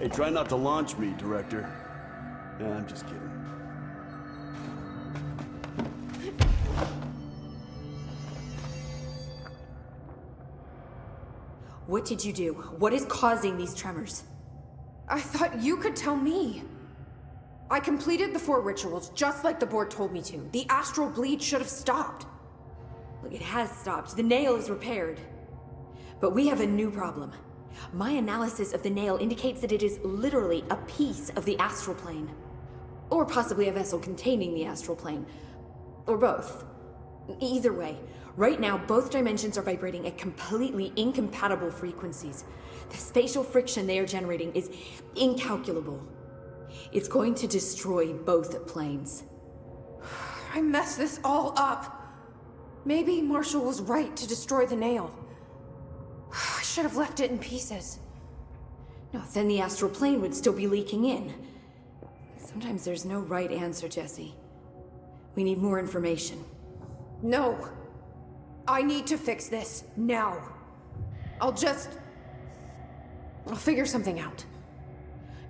Hey, try not to launch me, Director. Yeah, I'm just kidding. What did you do? What is causing these tremors? I thought you could tell me. I completed the 4 rituals just like the board told me to. The astral bleed should have stopped. Look, it has stopped. The nail is repaired. But we have a new problem. My analysis of the nail indicates that it is literally a piece of the astral plane. Or possibly a vessel containing the astral plane. Or both. Either way, right now both dimensions are vibrating at completely incompatible frequencies. The spatial friction they are generating is incalculable. It's going to destroy both planes. I messed this all up. Maybe Marshall was right to destroy the nail. I should have left it in pieces. No, then the astral plane would still be leaking in. Sometimes there's no right answer, Jesse. We need more information. No. I need to fix this, now. I'll figure something out.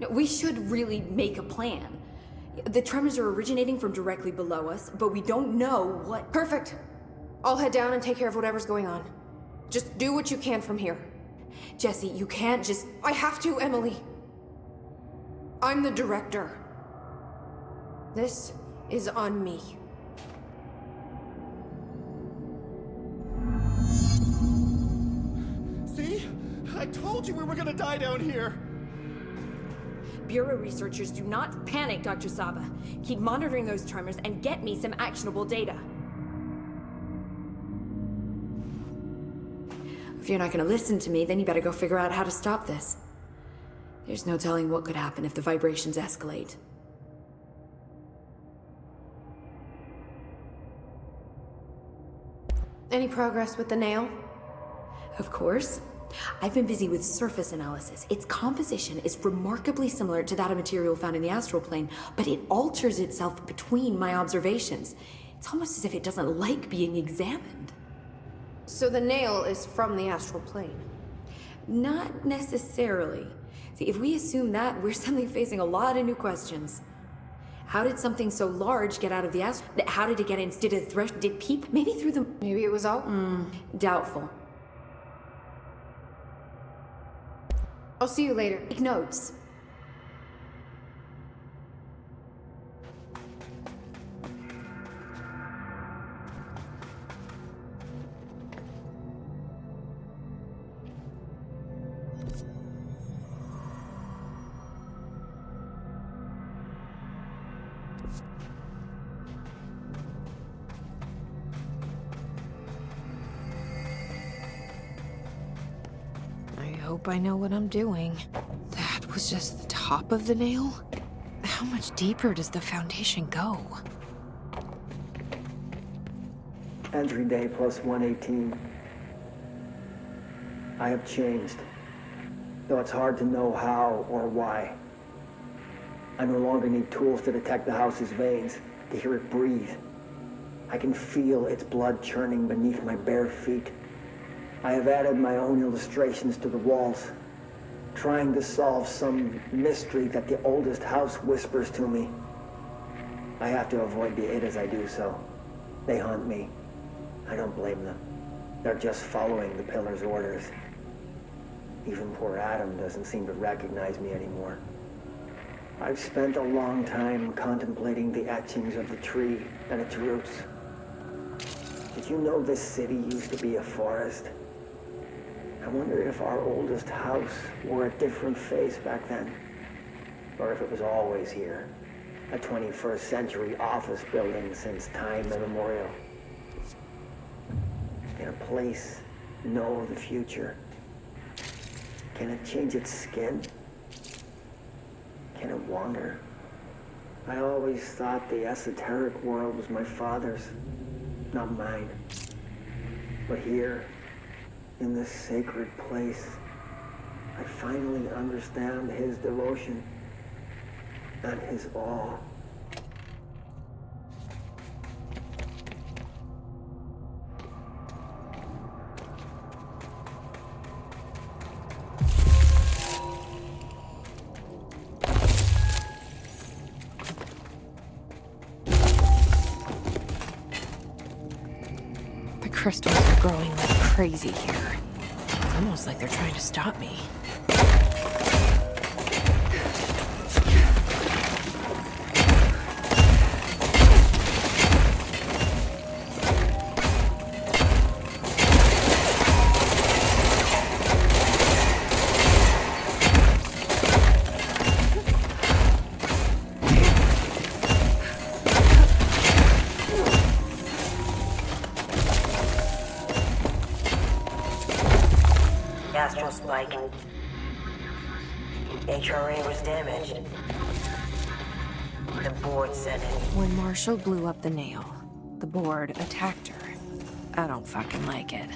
No, we should really make a plan. The tremors are originating from directly below us, but we don't know what... Perfect. I'll head down and take care of whatever's going on. Just do what you can from here. Jesse, you can't just... I have to, Emily. I'm the director. This is on me. See? I told you we were gonna die down here! Bureau researchers, do not panic, Dr. Saba. Keep monitoring those tremors and get me some actionable data. If you're not gonna listen to me, then you better go figure out how to stop this. There's no telling what could happen if the vibrations escalate. Any progress with the nail? Of course. I've been busy with surface analysis. Its composition is remarkably similar to that of material found in the astral plane, but it alters itself between my observations. It's almost as if it doesn't like being examined. So the nail is from the astral plane? Not necessarily. See, if we assume that, we're suddenly facing a lot of new questions. How did something so large get out of the astral? How did it get in? Did it did peep? Maybe through the... Maybe it was out? Doubtful. I'll see you later. Take notes. I hope I know what I'm doing. That was just the top of the nail? How much deeper does the foundation go? Entry day plus 118. I have changed, though it's hard to know how or why. I no longer need tools to detect the house's veins, to hear it breathe. I can feel its blood churning beneath my bare feet. I have added my own illustrations to the walls, trying to solve some mystery that the oldest house whispers to me. I have to avoid the it as I do so. They haunt me. I don't blame them. They're just following the pillar's orders. Even poor Adam doesn't seem to recognize me anymore. I've spent a long time contemplating the etchings of the tree and its roots. Did you know this city used to be a forest? I wonder if our oldest house wore a different face back then. Or if it was always here. A 21st century office building since time immemorial. Can a place know the future? Can it change its skin? Can it wander? I always thought the esoteric world was my father's, not mine. But here, in this sacred place, I finally understand his devotion and his awe. crystals are growing like crazy here. It's almost like they're trying to stop me. Astral spike. HRA was damaged. The board said it. When Marshall blew up the nail, the board attacked her. I don't fucking like it.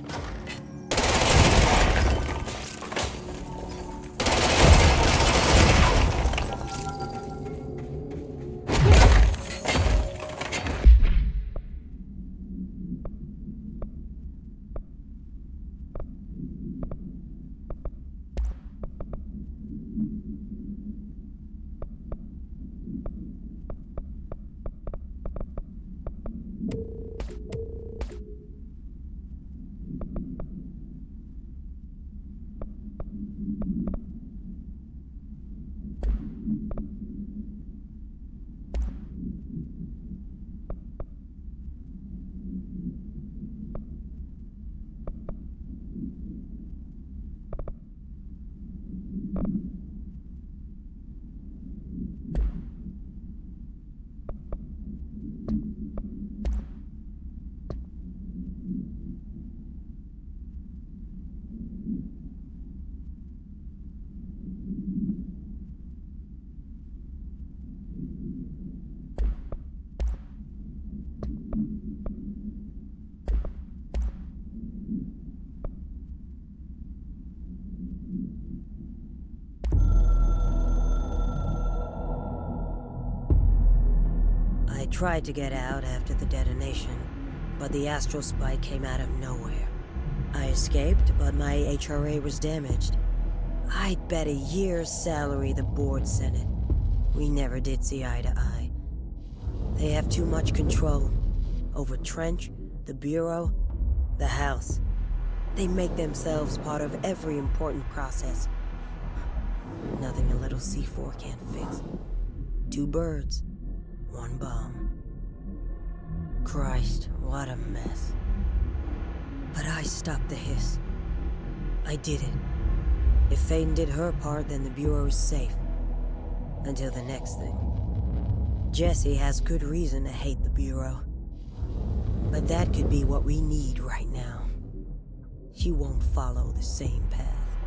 I tried to get out after the detonation, but the astral spike came out of nowhere. I escaped, but my HRA was damaged. I'd bet a year's salary the board sent it. We never did see eye to eye. They have too much control over Trench, the Bureau, the House. They make themselves part of every important process. Nothing a little C4 can't fix. 2 birds, 1 bomb. Christ, what a mess. But I stopped the hiss. I did it. If Faden did her part, then the Bureau is safe. Until the next thing. Jessie has good reason to hate the Bureau. But that could be what we need right now. She won't follow the same path.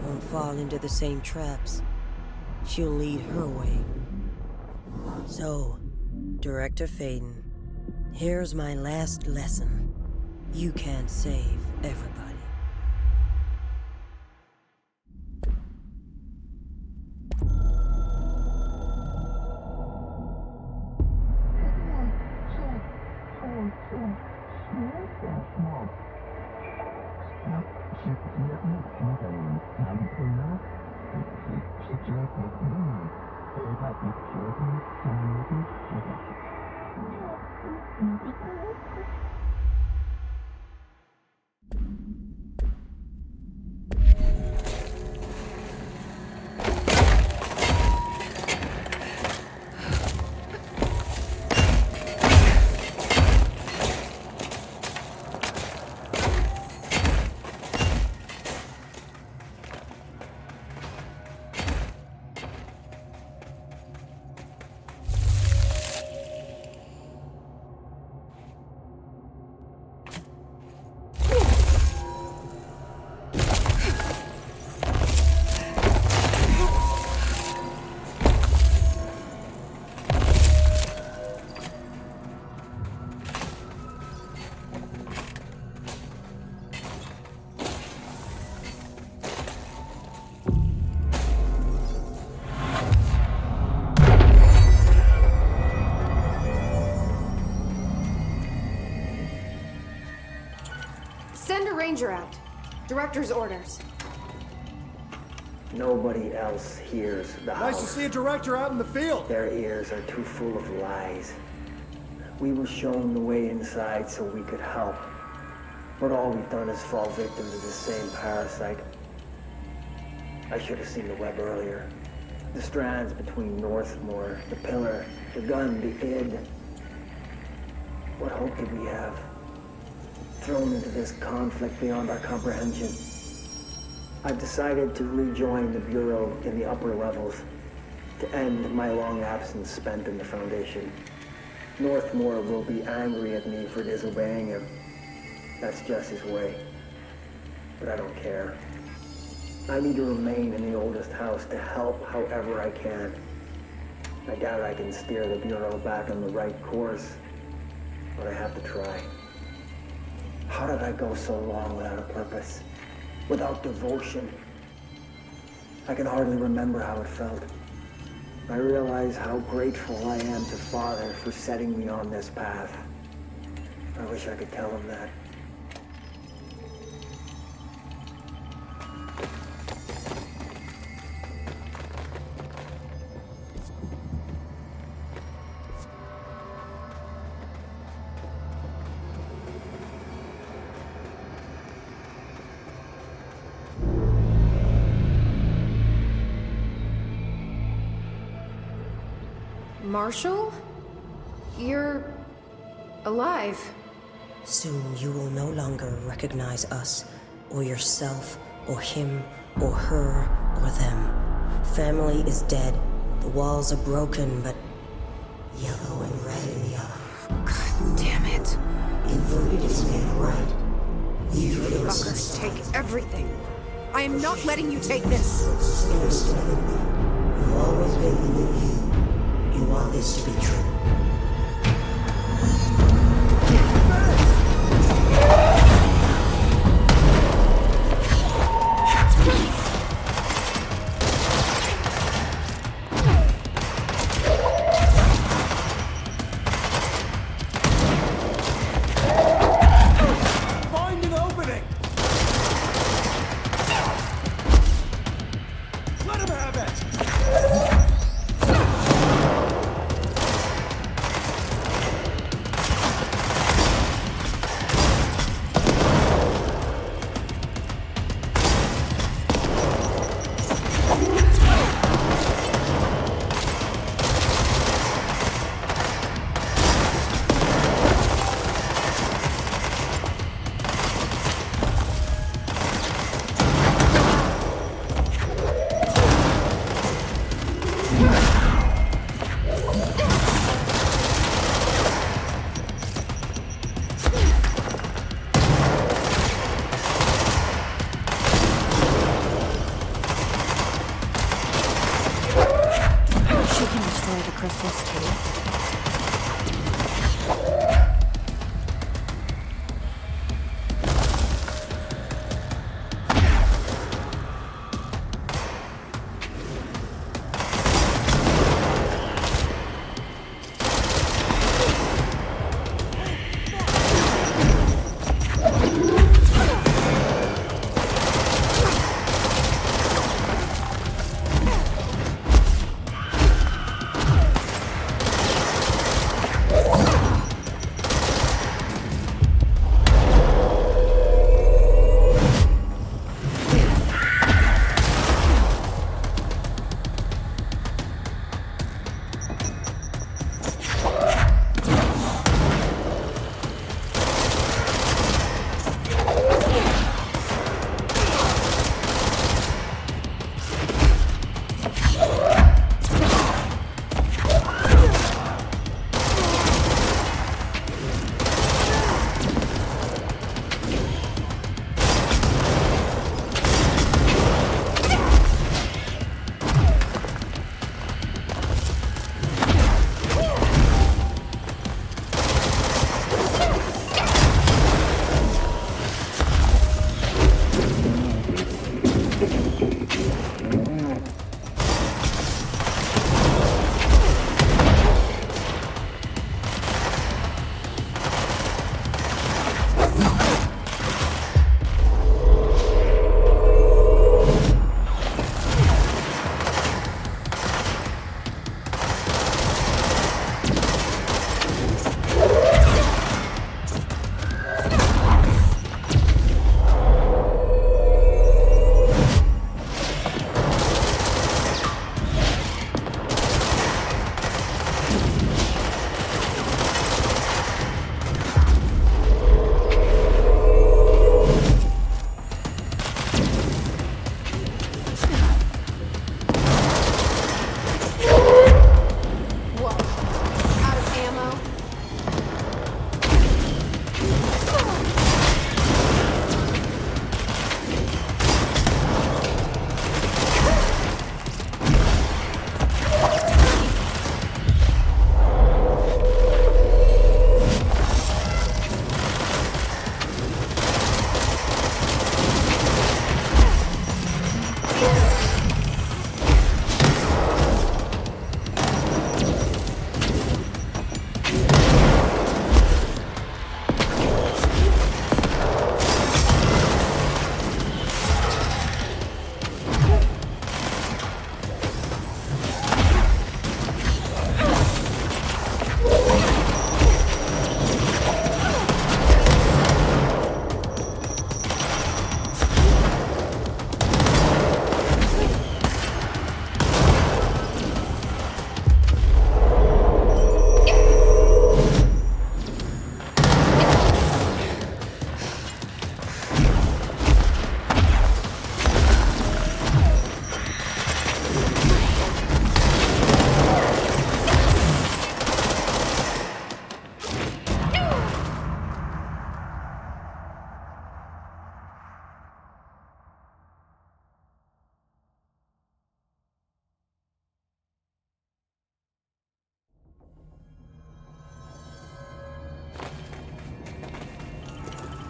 Won't fall into the same traps. She'll lead her way. So, Director Faden, here's my last lesson. You can't save everybody. Send a ranger out. Director's orders. Nobody else hears the house. Nice to see a director out in the field. Their ears are too full of lies. We were shown the way inside so we could help. But all we've done is fall victim to the same parasite. I should have seen the web earlier. The strands between Northmore, the pillar, the gun, the id. What hope did we have? Thrown into this conflict beyond our comprehension. I've decided to rejoin the Bureau in the upper levels, to end my long absence spent in the Foundation. Northmore will be angry at me for disobeying him. That's just his way. But I don't care. I need to remain in the oldest house to help however I can. I doubt I can steer the Bureau back on the right course, but I have to try. How did I go so long without a purpose? Without devotion? I can hardly remember how it felt. I realize how grateful I am to Father for setting me on this path. I wish I could tell him that. Marshall? You're alive. Soon you will no longer recognize us, or yourself, or him, or her, or them. Family is dead. The walls are broken, but yellow and red in the other. God damn it. Inverted is made right. You Fuckers take everything. I am not letting you take this. You've always been the new you. You want this to be true. Find an opening! Let him have it!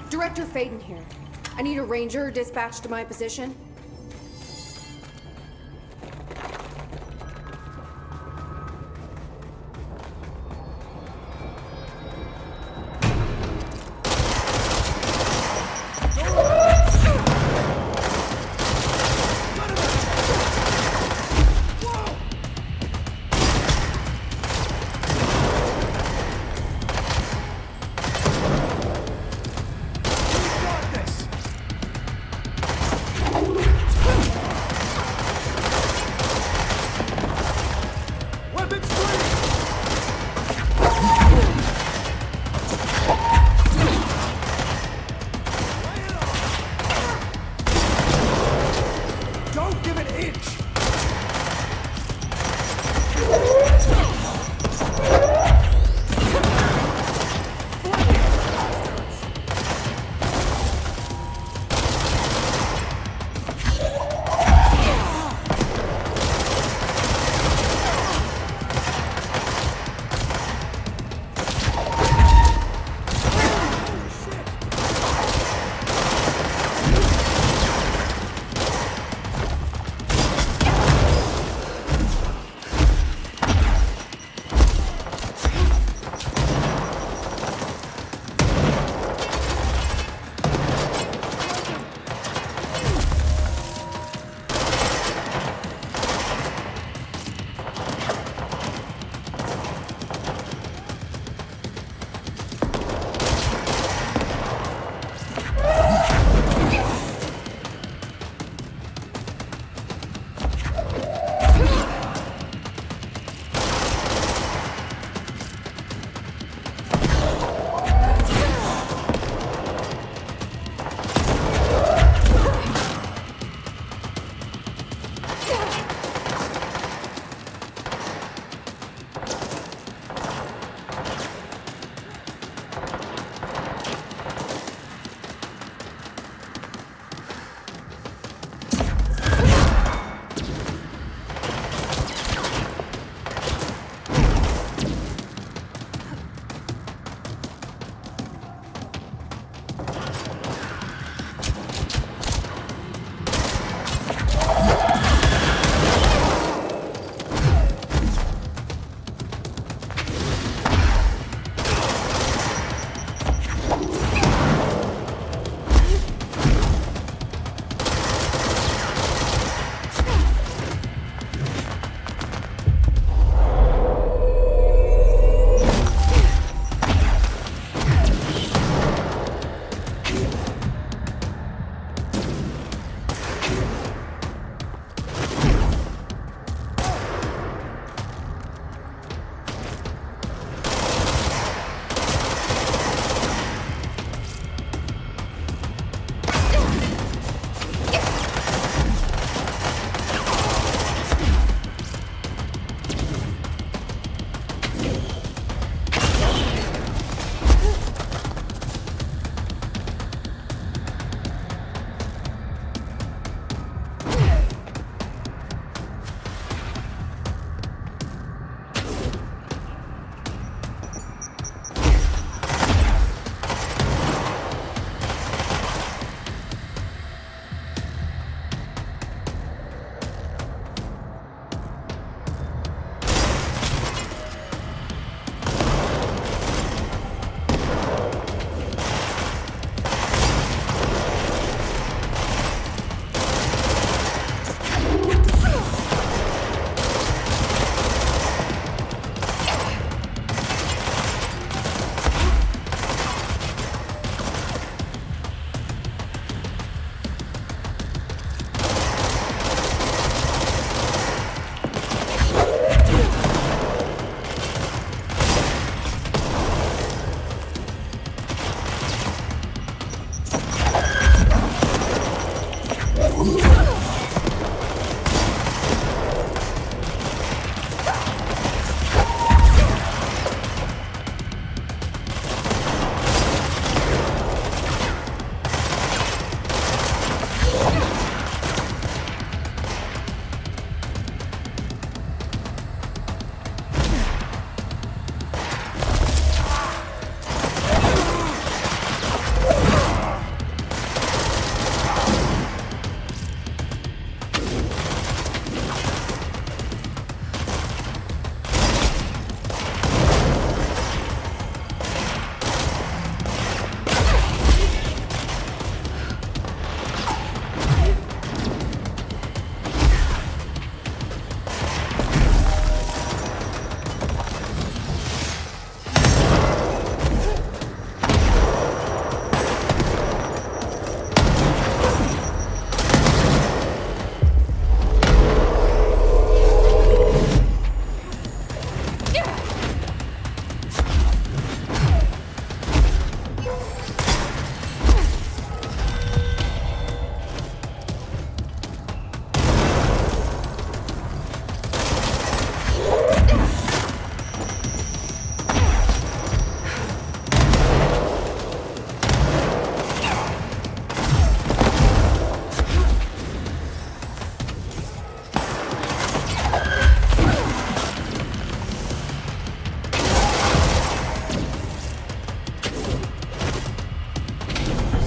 Director Faden here. I need a ranger dispatched to my position. Got this!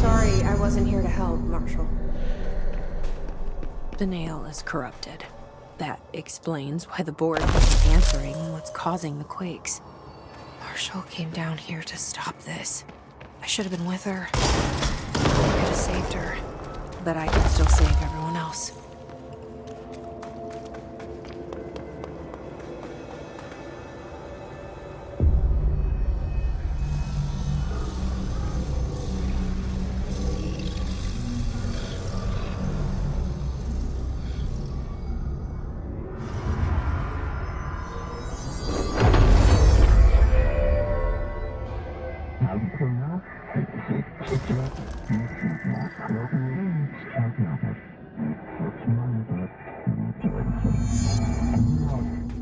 Sorry, I wasn't here to help, Marshall. The nail is corrupted. That explains why the board wasn't answering what's causing the quakes. Marshall came down here to stop this. I should have been with her. I could have saved her. But I can still save everyone else.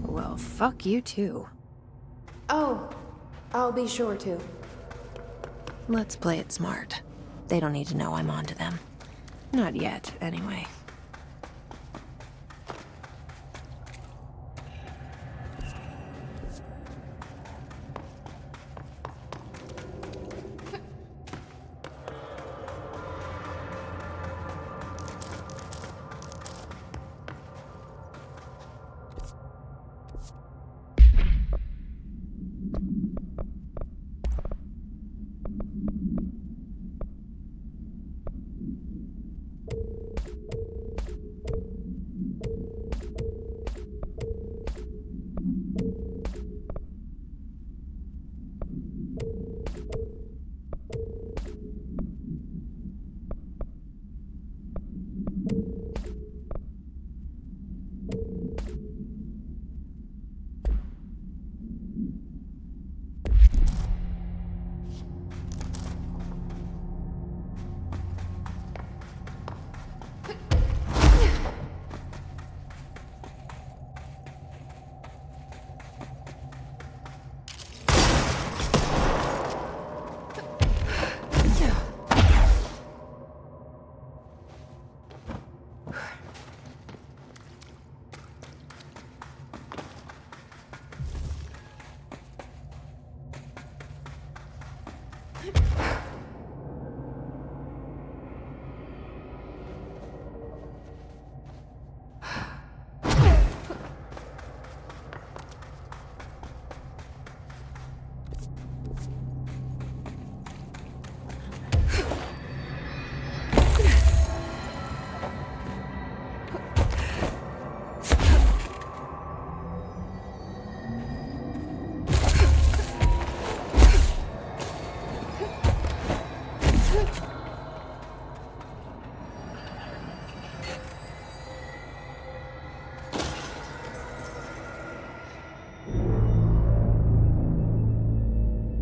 Well, fuck you too. Oh, I'll be sure to. Let's play it smart. They don't need to know I'm onto them. Not yet, anyway.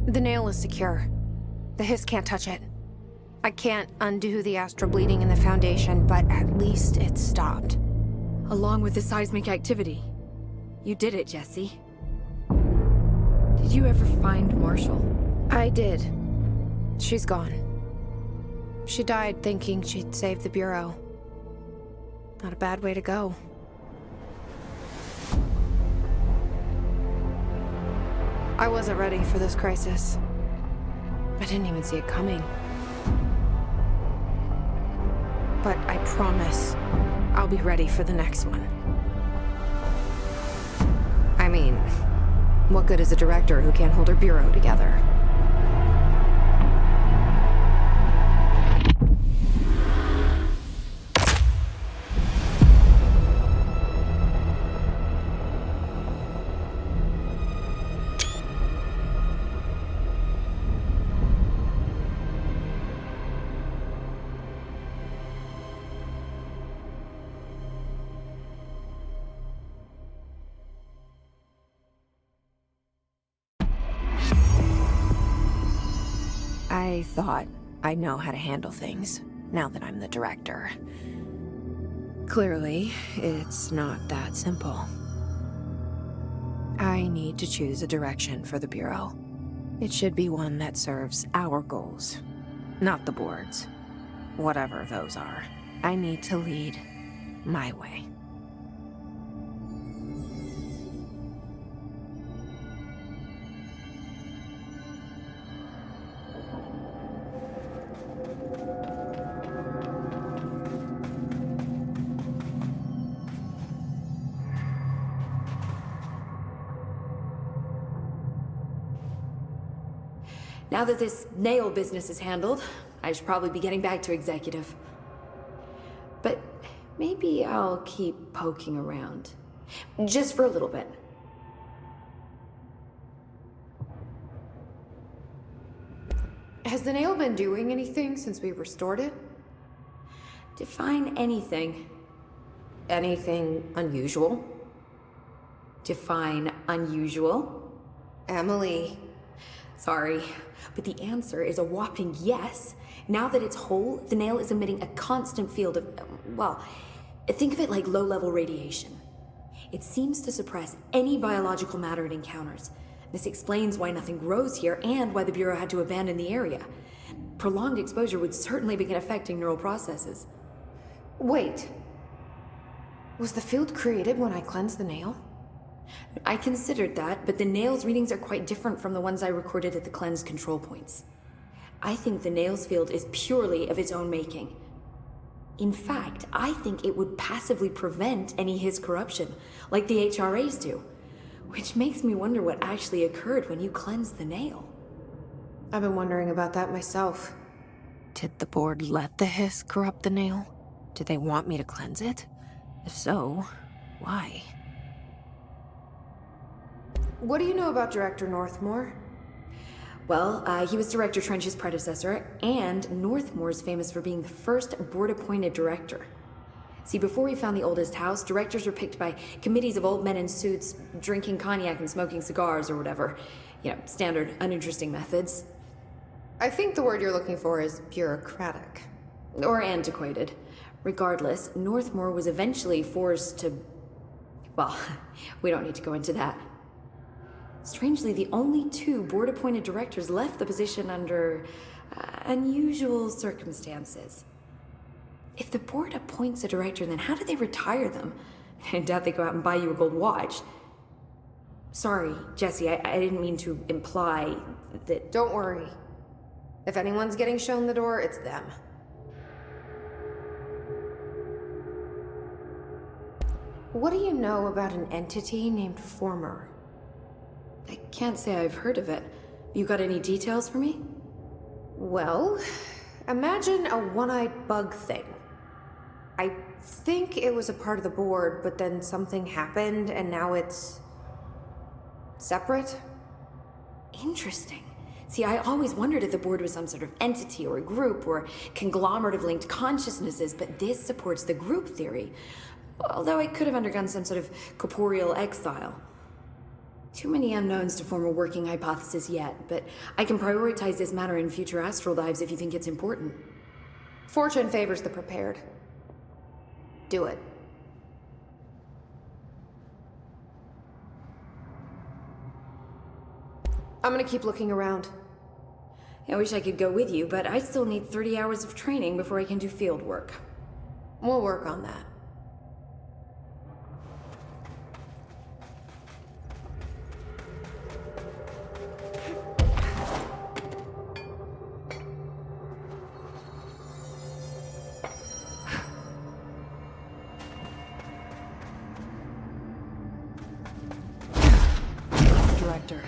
The nail is secure. The Hiss can't touch it. I can't undo the astral bleeding in the Foundation, but at least it's stopped. Along with the seismic activity. You did it, Jesse. Did you ever find Marshall? I did. She's gone. She died thinking she'd save the Bureau. Not a bad way to go. I wasn't ready for this crisis. I didn't even see it coming. But I promise I'll be ready for the next one. I mean, what good is a director who can't hold her bureau together? I thought I know how to handle things, now that I'm the director. Clearly, it's not that simple. I need to choose a direction for the Bureau. It should be one that serves our goals, not the board's. Whatever those are, I need to lead my way. Now that this nail business is handled, I should probably be getting back to executive. But maybe I'll keep poking around. Just for a little bit. Has the nail been doing anything since we restored it? Define anything. Anything unusual? Define unusual. Emily. Sorry, but the answer is a whopping yes. Now that it's whole, the nail is emitting a constant field of, well, think of it like low-level radiation. It seems to suppress any biological matter it encounters. This explains why nothing grows here and why the Bureau had to abandon the area. Prolonged exposure would certainly begin affecting neural processes. Wait. Was the field created when I cleansed the nail? I considered that, but the nail's readings are quite different from the ones I recorded at the cleanse control points. I think the nail's field is purely of its own making. In fact, I think it would passively prevent any Hiss corruption, like the HRAs do. Which makes me wonder what actually occurred when you cleansed the nail. I've been wondering about that myself. Did the board let the Hiss corrupt the nail? Did they want me to cleanse it? If so, why? What do you know about Director Northmore? Well, he was Director Trench's predecessor, and Northmore's famous for being the first board-appointed director. See, before we found the oldest house, directors were picked by committees of old men in suits, drinking cognac and smoking cigars or whatever. You know, standard, uninteresting methods. I think the word you're looking for is bureaucratic. Or antiquated. Regardless, Northmore was eventually forced to... Well, we don't need to go into that. Strangely, the only two board-appointed directors left the position under unusual circumstances. If the board appoints a director, then how do they retire them? I doubt they go out and buy you a gold watch. Sorry, Jesse, I didn't mean to imply that... Don't worry. If anyone's getting shown the door, it's them. What do you know about an entity named Former? I can't say I've heard of it. You got any details for me? Well, imagine a one-eyed bug thing. I think it was a part of the board, but then something happened and now it's... separate? Interesting. See, I always wondered if the board was some sort of entity or a group or conglomerate of linked consciousnesses, but this supports the group theory. Although it could have undergone some sort of corporeal exile. Too many unknowns to form a working hypothesis yet, but I can prioritize this matter in future astral dives if you think it's important. Fortune favors the prepared. Do it. I'm gonna keep looking around. I wish I could go with you, but I still need 30 hours of training before I can do field work. We'll work on that. Director,